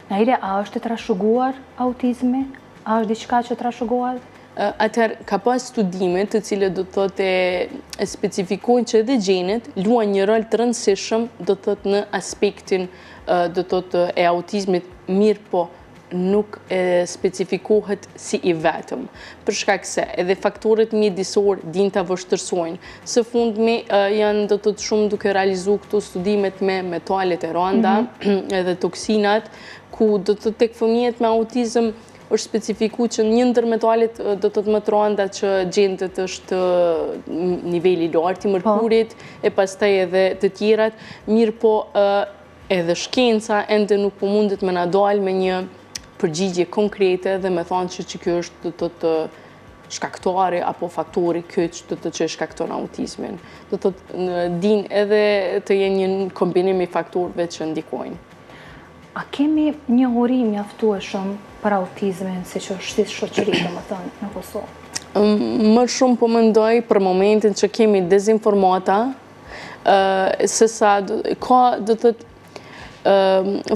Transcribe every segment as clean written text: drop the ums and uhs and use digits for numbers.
Naile, a është të trashëguar autizmi? A është diçka që trashëgohet? Atëherë, ka pas studime të cilët do të thotë e specifikojnë që edhe gjenet luajnë një rol të rëndësishëm do të thotë në aspektin do të thotë e autizmit, mirë po nuk e specifikohet si i vetëm. Për shkak se edhe faktorët mjedisor din ta vështërsojnë. Së fundmi janë do të thotë shumë duke realizuar këto studimet me metalet e rënda, edhe toksinat, ku do të thotë tek fëmijët me autizëm është specifiku që një ndër metalet do të më të rënda që gjendet është niveli lartë i mërkurit, e pastaj edhe të tjerat, mirë po edhe shkenca ende nuk po mundet me na dalë me një përgjigje konkrete dhe me thonë që kjo është do të të shkaktari apo faktori kyç do të që shkakton autizmin. Do të din edhe të jenë një kombinim i faktorëve që ndikojnë. A kemi një uri mjaftueshëm për autizmin, si që është si shoqëri, domethënë, në Kosovë? Më shumë po mendoj për momentin që kemi dezinformata, se sa ka do të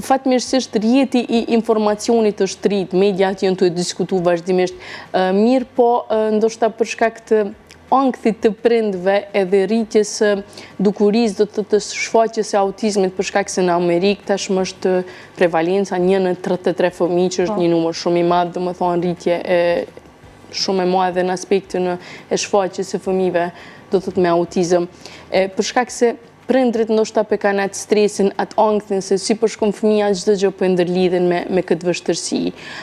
fatmirësisht rjeti i informacionit është rrit, mediat janë të diskutu vazhdimisht, mirë po ndoshta për shkak të ankthit të prindve edhe rritjes dukurisë do të shfaqjes së autizmit për shkak se në Amerikë tashmë është prevalenca 1 në 33 fëmijë, që është një numër shumë i madh, domethënë rritje e shumë e madhe në aspektin e shfaqjes së fëmijëve do të thotë me autizëm. Për shkak se prindrit ndoshta pe kanë atë stresin, atë ankthin se si po shkon fëmia, çdo gjë po ndërlidhen me këtë vështirësi.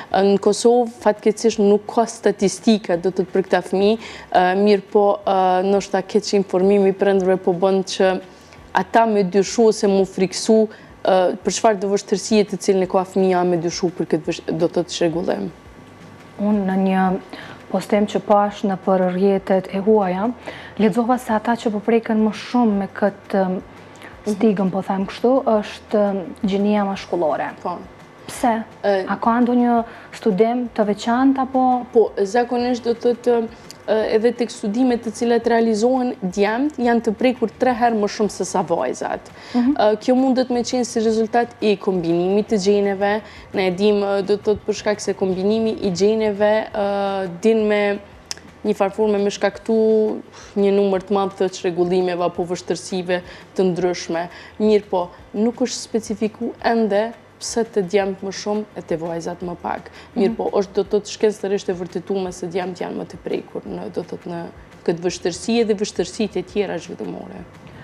Në Kosovë fatkeqësisht nuk ka statistika do të për këta fëmijë, mirë po ndoshta keq informimi prindërve po bën që ata me dyshu ose mu friksu për çfarë do vështirësie të cilën e ka fëmia me dyshu për këtë do të çrregullim. Unë në një postim që pash në për rrjetet e huaja, lexova se ata që po preken më shumë me këtë stigën, po them kështu, është gjinia maskullore. Po. Pse? A ka ndonjë studim të veçantë apo? Po, zakonisht do të thotë edhe tek studimet të cilat realizohen djemt janë të prekur 3 herë më shumë se sa vajzat. Kjo mundet me qenë si rezultat i kombinimit të gjeneve, ne e dim do të thotë për shkak se kombinimi i gjeneve din me një farforme me shkaktu një numër të madh të çrregullimeve apo vështirësive të ndryshme. Mirë po, nuk është specifiku ende pse të djemt më shumë e të vajzat më pak. Mirë po, është do të thotë shkencëtarisht e vërtetuar se djemt janë më të prekur në do të thotë në këtë vështirësi dhe vështirësitë e tjera zhvillimore.